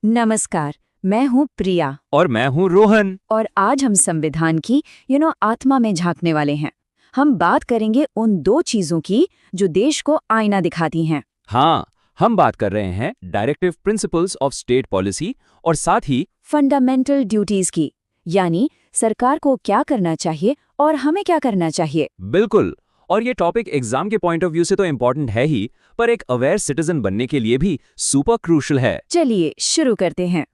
नमस्कार। मैं हूँ प्रिया और मैं हूँ रोहन। और आज हम संविधान की आत्मा में झांकने वाले हैं। हम बात करेंगे उन दो चीजों की जो देश को आईना दिखाती हैं। हाँ, हम बात कर रहे हैं directive principles of state policy और साथ ही फंडामेंटल ड्यूटीज की, यानी सरकार को क्या करना चाहिए और हमें क्या करना चाहिए। बिल्कुल। और ये टॉपिक एग्जाम के पॉइंट ऑफ व्यू से तो इम्पोर्टेंट है ही, पर एक अवेयर सिटीजन बनने के लिए भी सुपर क्रूशल है। चलिए शुरू करते हैं।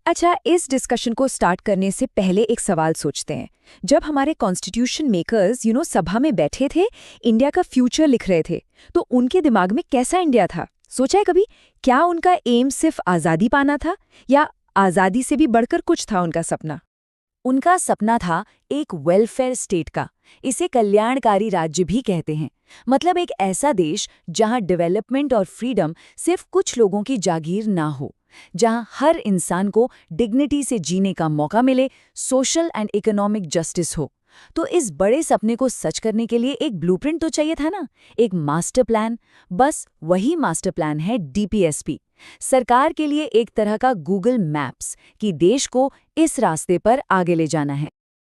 अच्छा, इस डिस्कशन को स्टार्ट करने से पहले एक सवाल सोचते हैं। जब हमारे कॉन्स्टिट्यूशन मेकर्स सभा में बैठे थे, इंडिया का फ्यूचर लिख रहे थे, तो उनके दिमाग में कैसा इंडिया था? सोचा है कभी? क्या उनका एम सिर्फ आज़ादी पाना था या आज़ादी से भी बढ़कर कुछ था उनका सपना? उनका सपना था एक वेलफेयर स्टेट का। इसे कल्याणकारी राज्य भी कहते हैं। मतलब एक ऐसा देश जहां डेवलपमेंट और फ्रीडम सिर्फ कुछ लोगों की जागीर ना हो, जहां हर इंसान को डिग्निटी से जीने का मौका मिले, सोशल एंड इकोनॉमिक जस्टिस हो। तो इस बड़े सपने को सच करने के लिए एक ब्लूप्रिंट तो चाहिए था ना, एक मास्टर प्लान। बस वही मास्टर प्लान है डीपीएसपी, सरकार के लिए एक तरह का गूगल मैप्स कि देश को इस रास्ते पर आगे ले जाना है।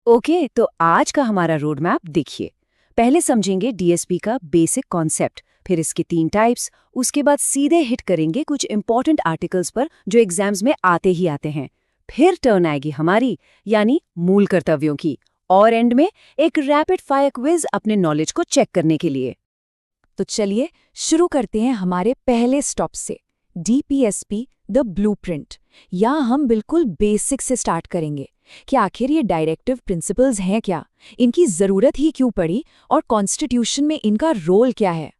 ओके, तो आज का हमारा रोड मैप देखिए। पहले समझेंगे डीएसपी का बेसिक कॉन्सेप्ट, फिर इसके 3 टाइप्स, उसके बाद सीधे हिट करेंगे कुछ इंपॉर्टेंट आर्टिकल्स पर जो एग्जाम्स में आते ही आते हैं। फिर टर्न आएगी हमारी, यानी मूल कर्तव्यों की, और एंड में एक रैपिड फायर क्विज अपने नॉलेज को चेक करने के लिए। तो चलिए शुरू करते हैं हमारे पहले स्टॉप से, डीपीएसपी द ब्लूप्रिंट। यहाँ हम बिल्कुल बेसिक से स्टार्ट करेंगे कि आखिर ये डायरेक्टिव प्रिंसिपल्स हैं क्या, इनकी ज़रूरत ही क्यों पड़ी और कॉन्स्टिट्यूशन में इनका रोल क्या है।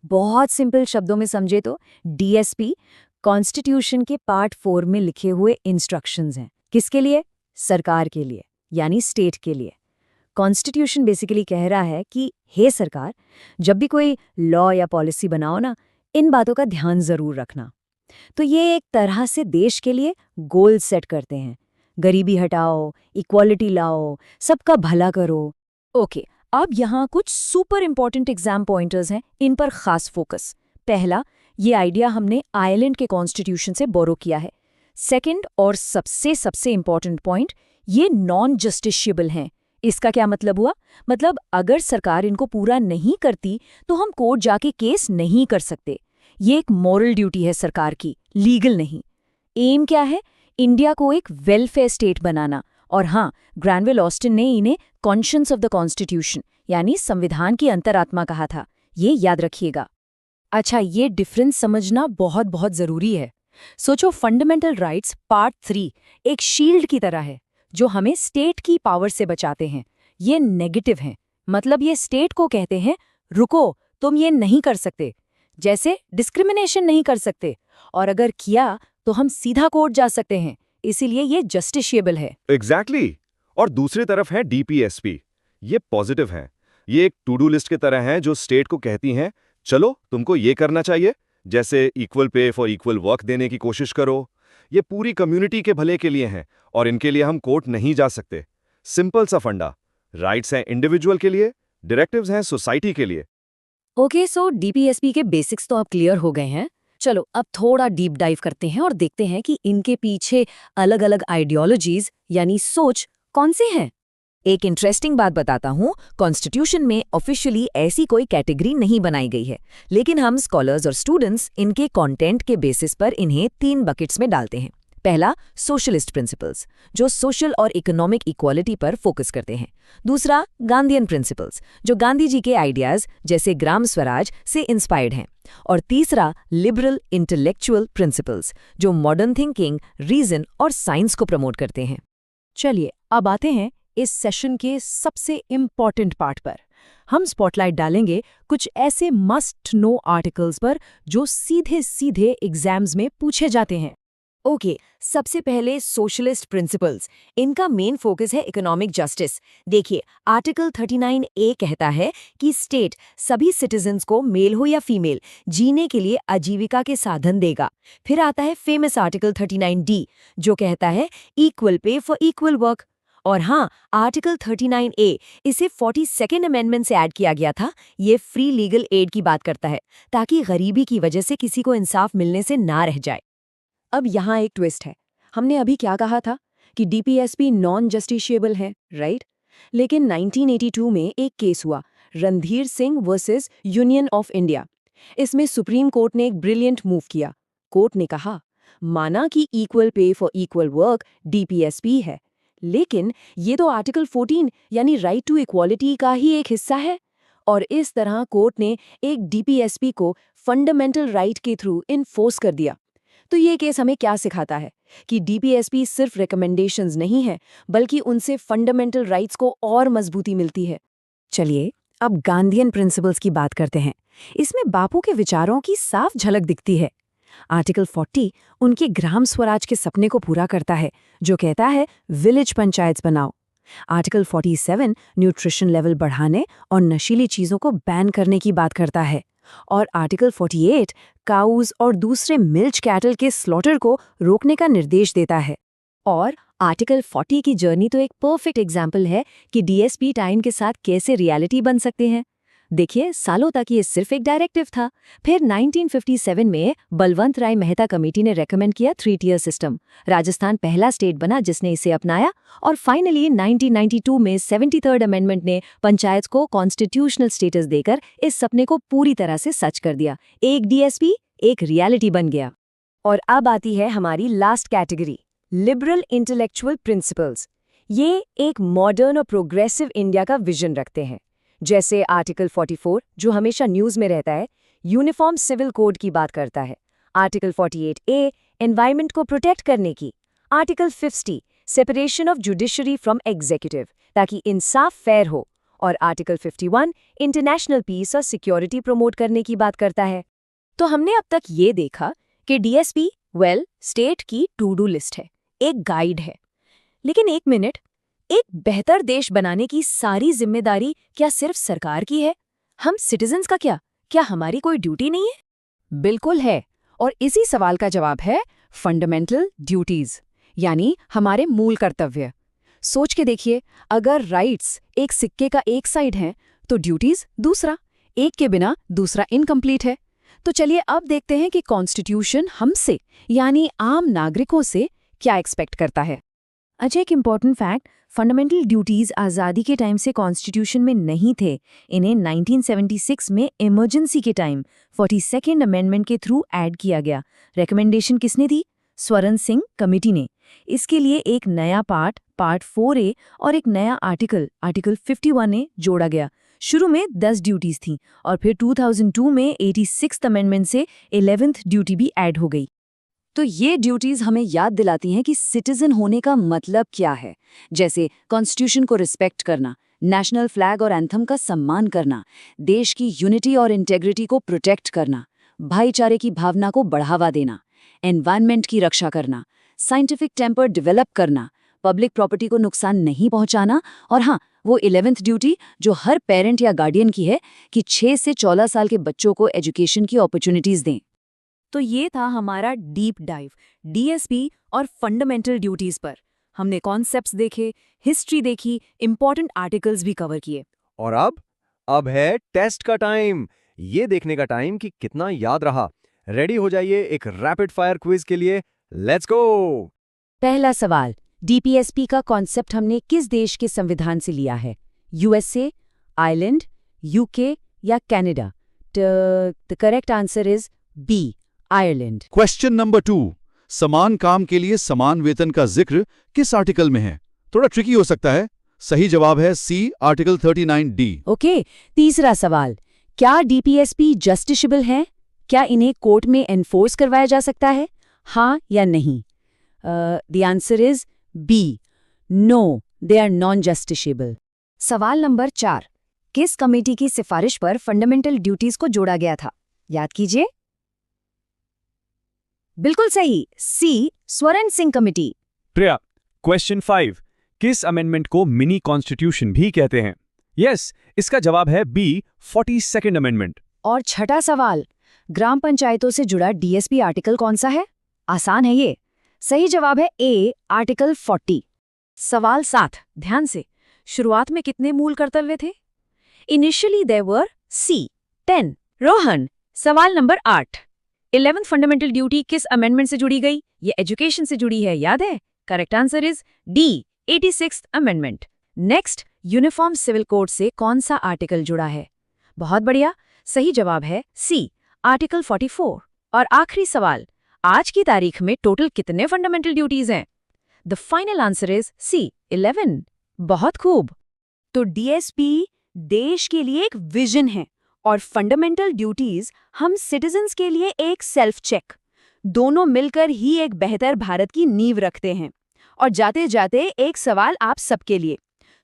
बहुत सिंपल शब्दों में समझे तो डीएसपी कॉन्स्टिट्यूशन के पार्ट 4 में लिखे हुए इंस्ट्रक्शंस हैं। किसके लिए? सरकार के लिए, यानी स्टेट के लिए। कॉन्स्टिट्यूशन बेसिकली कह रहा है कि हे सरकार, जब भी कोई लॉ या पॉलिसी बनाओ ना, इन बातों का ध्यान जरूर रखना। तो ये एक तरह से देश के लिए गोल सेट करते हैं। गरीबी हटाओ, इक्वालिटी लाओ, सबका भला करो। ओके, अब यहाँ कुछ सुपर इंपॉर्टेंट एग्जाम पॉइंटर्स हैं, इन पर खास फोकस। पहला, ये आइडिया हमने आयरलैंड के कॉन्स्टिट्यूशन से बोरो किया है। सेकंड और सबसे सबसे इंपॉर्टेंट पॉइंट, ये नॉन जस्टिशिएबल हैं। इसका क्या मतलब हुआ? मतलब अगर सरकार इनको पूरा नहीं करती तो हम कोर्ट जाके केस नहीं कर सकते। ये एक मॉरल ड्यूटी है सरकार की, लीगल नहीं। एम क्या है? इंडिया को एक वेलफेयर स्टेट बनाना। और हाँ, ग्रैनविल ऑस्टिन ने इन्हें कॉन्शियंस ऑफ द कॉन्स्टिट्यूशन, यानी संविधान की अंतरात्मा कहा था। ये याद रखिएगा। अच्छा, ये डिफरेंस समझना बहुत बहुत जरूरी है। सोचो, फंडामेंटल राइट्स पार्ट 3 एक शील्ड की तरह है जो हमें स्टेट की पावर से बचाते हैं। ये नेगेटिव हैं, मतलब ये स्टेट को कहते हैं रुको, तुम ये नहीं कर सकते। जैसे डिस्क्रिमिनेशन नहीं कर सकते, और अगर किया तो हम सीधा कोर्ट जा सकते हैं। इसीलिए ये जस्टिशिएबल है। एग्जैक्टली और दूसरी तरफ है डीपीएसपी। ये पॉजिटिव है। ये एक टू डू लिस्ट की तरह है जो स्टेट को कहती हैं, चलो तुमको ये करना चाहिए, जैसे equal pay for equal work देने की कोशिश करो। ये पूरी कम्युनिटी के भले के लिए हैं और इनके लिए हम कोर्ट नहीं जा सकते। सिंपल सा फंडा। राइट्स हैं इंडिविजुअल के लिए, डायरेक्टिव्स हैं सोसाइटी के लिए। ओके, सो डीपीएसपी के बेसिक्स तो अब क्लियर हो गए हैं। चलो अब थोड़ा डीप डाइव करते हैं और देखते हैं कि इनके पीछे अलग अलग आइडियोलॉजीज यानी सोच कौन से हैं। एक इंटरेस्टिंग बात बताता हूँ, कॉन्स्टिट्यूशन में ऑफिशियली ऐसी कोई कैटेगरी नहीं बनाई गई है, लेकिन हम स्कॉलर्स और स्टूडेंट्स इनके कंटेंट के बेसिस पर इन्हें 3 बकेट्स में डालते हैं। पहला, सोशलिस्ट प्रिंसिपल्स, जो सोशल और इकोनॉमिक इक्वालिटी पर फोकस करते हैं। दूसरा, गांधीयन प्रिंसिपल्स, जो गांधी जी के आइडियाज जैसे ग्राम स्वराज से इंस्पायर्ड हैं। और तीसरा, लिबरल इंटेलेक्चुअल प्रिंसिपल्स, जो मॉडर्न थिंकिंग, रीजन और साइंस को प्रमोट करते हैं। चलिए अब आते हैं इस सेशन के सबसे इम्पॉर्टेंट पार्ट पर। हम स्पॉटलाइट डालेंगे कुछ ऐसे मस्ट नो आर्टिकल्स पर जो सीधे सीधे एग्जाम्स में पूछे जाते हैं। ओके, सबसे पहले सोशलिस्ट प्रिंसिपल्स। इनका मेन फोकस है इकोनॉमिक जस्टिस। देखिए, आर्टिकल 39A कहता है कि स्टेट सभी सिटीजन्स को, मेल हो या फीमेल, जीने के लिए आजीविका के साधन देगा। फिर आता है फेमस आर्टिकल 39D, जो कहता है equal pay for equal work. और हाँ, आर्टिकल 39A इसे 42nd अमेंडमेंट से ऐड किया गया था। ये फ्री लीगल एड की बात करता है, ताकि गरीबी की वजह से किसी को इंसाफ मिलने से ना रह जाए। अब यहाँ एक ट्विस्ट है। हमने अभी क्या कहा था कि डीपीएसपी नॉन जस्टिशिएबल है, राइट? लेकिन 1982 में एक केस हुआ, Randhir Singh versus union of India. इसमें सुप्रीम कोर्ट ने एक ब्रिलियंट मूव किया। कोर्ट ने कहा, माना कि equal pay for equal work DPSP है, लेकिन ये तो आर्टिकल 14 यानी राइट टू इक्वालिटी का ही एक हिस्सा है। और इस तरह कोर्ट ने एक डीपीएसपी को फंडामेंटल राइट के थ्रू इन्फोर्स कर दिया। तो ये केस हमें क्या सिखाता है कि डीपीएसपी सिर्फ रिकमेंडेशंस नहीं है, बल्कि उनसे फंडामेंटल राइट्स को और मजबूती मिलती है। चलिए अब गांधीयन प्रिंसिपल्स की बात करते हैं। इसमें बापू के विचारों की साफ झलक दिखती है। आर्टिकल 40 उनके ग्राम स्वराज के सपने को पूरा करता है, जो कहता है विलेज पंचायत बनाओ। आर्टिकल 47 न्यूट्रिशन लेवल बढ़ाने और नशीली चीजों को बैन करने की बात करता है। और आर्टिकल 48 काउज और दूसरे मिल्च कैटल के स्लॉटर को रोकने का निर्देश देता है। और आर्टिकल 40 की जर्नी तो एक परफेक्ट एग्जाम्पल है कि डीएसपी टाइम के साथ कैसे रियलिटी बन सकते हैं। देखिए, सालों तक ये सिर्फ एक डायरेक्टिव था। फिर 1957 में बलवंत राय मेहता कमेटी ने रेकमेंड किया 3 टियर सिस्टम। राजस्थान पहला स्टेट बना जिसने इसे अपनाया। और फाइनली 1992 में 73rd अमेंडमेंट ने पंचायत को कॉन्स्टिट्यूशनल स्टेटस देकर इस सपने को पूरी तरह से सच कर दिया। एक डीएसपी एक रियलिटी बन गया। और अब आती है हमारी last category, liberal intellectual principles. ये एक मॉडर्न और प्रोग्रेसिव इंडिया का विजन रखते हैं। जैसे आर्टिकल 44 जो हमेशा न्यूज़ में रहता है, यूनिफॉर्म सिविल कोड की बात करता है। आर्टिकल 48A एनवायरनमेंट को प्रोटेक्ट करने की। Article 50 separation of judiciary from executive ताकि इंसाफ फेयर हो। और आर्टिकल 51 इंटरनेशनल पीस और सिक्योरिटी प्रमोट करने की बात करता है। तो हमने अब तक ये देखा कि डीएसपी स्टेट की टू डू लिस्ट है, एक गाइड है। लेकिन एक मिनट, एक बेहतर देश बनाने की सारी जिम्मेदारी क्या सिर्फ सरकार की है? हम सिटीजन्स का क्या हमारी कोई ड्यूटी नहीं है? बिल्कुल है। और इसी सवाल का जवाब है फंडामेंटल ड्यूटीज, यानी हमारे मूल कर्तव्य। सोच के देखिए, अगर राइट्स एक सिक्के का एक साइड हैं, तो ड्यूटीज दूसरा। एक के बिना दूसरा इनकम्प्लीट है। तो चलिए अब देखते हैं कि कॉन्स्टिट्यूशन हमसे यानी आम नागरिकों से क्या एक्सपेक्ट करता है। अच्छा, एक इम्पॉर्टेंट फैक्ट, फंडामेंटल ड्यूटीज आज़ादी के टाइम से कॉन्स्टिट्यूशन में नहीं थे। इन्हें 1976 में इमरजेंसी के टाइम 42nd अमेंडमेंट के थ्रू ऐड किया गया। रिकमेंडेशन किसने दी? स्वरण सिंह कमेटी ने। इसके लिए एक नया पार्ट 4A और एक नया आर्टिकल 51A जोड़ा गया। शुरू में 10 ड्यूटीज थीं और फिर 2002 में 86th अमेंडमेंट से 11th ड्यूटी भी ऐड हो गई। तो ये ड्यूटीज हमें याद दिलाती हैं कि सिटीजन होने का मतलब क्या है, जैसे कॉन्स्टिट्यूशन को रिस्पेक्ट करना, नेशनल फ्लैग और एंथम का सम्मान करना, देश की यूनिटी और इंटेग्रिटी को प्रोटेक्ट करना, भाईचारे की भावना को बढ़ावा देना, एनवायरनमेंट की रक्षा करना, साइंटिफिक टेम्पर डेवलप करना, पब्लिक प्रॉपर्टी को नुकसान नहीं पहुंचाना, और हाँ, वो 11th ड्यूटी जो हर पेरेंट या गार्डियन की है कि 6 से 14 साल के बच्चों को एजुकेशन की अपॉर्चुनिटीज दें। तो ये था हमारा डीप डाइव डीएसपी और फंडामेंटल ड्यूटीज पर। हमने कॉन्सेप्ट्स देखे, हिस्ट्री देखी, इंपॉर्टेंट आर्टिकल्स भी कवर किए। और अब है टेस्ट का टाइम। ये देखने का टाइम कि कितना याद रहा। रेडी हो जाइए एक रैपिड फायर क्विज के लिए। Let's go. पहला सवाल, डीपीएसपी का कॉन्सेप्ट हमने किस देश के संविधान से लिया है? यूएसए, आयरलैंड, यूके या Canada? The correct answer is B, Ireland. Question number 2, समान काम के लिए समान वेतन का जिक्र किस आर्टिकल में है? थोड़ा ट्रिकी हो सकता है। सही जवाब है सी, आर्टिकल 39D। ओके, तीसरा सवाल, क्या डीपीएसपी जस्टिसेबल है? क्या इन्हें कोर्ट में एनफोर्स करवाया जा सकता है? हाँ या नहीं? The answer is B, no, they are non justiciable. सवाल नंबर 4, किस कमेटी की सिफारिश पर फंडामेंटल ड्यूटीज को जोड़ा गया था? याद कीजिए। बिल्कुल सही, सी, स्वरण सिंह कमेटी। प्रिया, क्वेश्चन 5, किस अमेंडमेंट को मिनी कॉन्स्टिट्यूशन भी कहते हैं? यस, इसका जवाब है बी, 42nd अमेंडमेंट। और छठा सवाल, ग्राम पंचायतों से जुड़ा डीएसपी आर्टिकल कौन सा है? आसान है ये। सही जवाब है ए, आर्टिकल 40। सवाल 7, ध्यान से, शुरुआत में कितने मूल कर्तव्य थे? इनिशियली देयर वर सी, 10। रोहन, सवाल नंबर 8, 11th फंडामेंटल ड्यूटी किस अमेंडमेंट से जुड़ी गई? ये एजुकेशन से जुड़ी है, याद है? Correct answer is D, 86th amendment. Next, uniform civil code से कौन सा आर्टिकल जुड़ा है? बहुत बढ़िया, सही जवाब है सी, आर्टिकल 44। और आखिरी सवाल, आज की तारीख में टोटल कितने फंडामेंटल ड्यूटीज हैं? The final answer is C, 11। बहुत खूब। तो डीएसपी देश के लिए एक विजन है और फंडामेंटल ड्यूटीज हम सिटीजन्स के लिए एक सेल्फ चेक। दोनों मिलकर ही एक बेहतर भारत की नींव रखते हैं। और जाते जाते एक सवाल आप सबके लिए,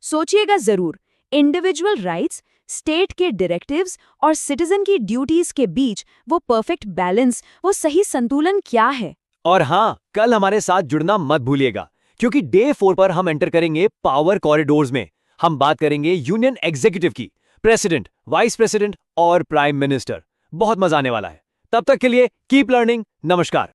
सोचिएगा जरूर, इंडिविजुअल राइट्स, स्टेट के डायरेक्टिव्स और सिटीजन की ड्यूटीज के बीच वो परफेक्ट बैलेंस, वो सही संतुलन क्या है? और हाँ, कल हमारे साथ जुड़ना मत भूलिएगा, क्योंकि डे 4 पर हम एंटर करेंगे पावर कॉरिडोर्स में। हम बात करेंगे यूनियन एग्जीक्यूटिव की, प्रेसिडेंट, वाइस प्रेसिडेंट और प्राइम मिनिस्टर। बहुत मजा आने वाला है। तब तक के लिए कीप लर्निंग। नमस्कार।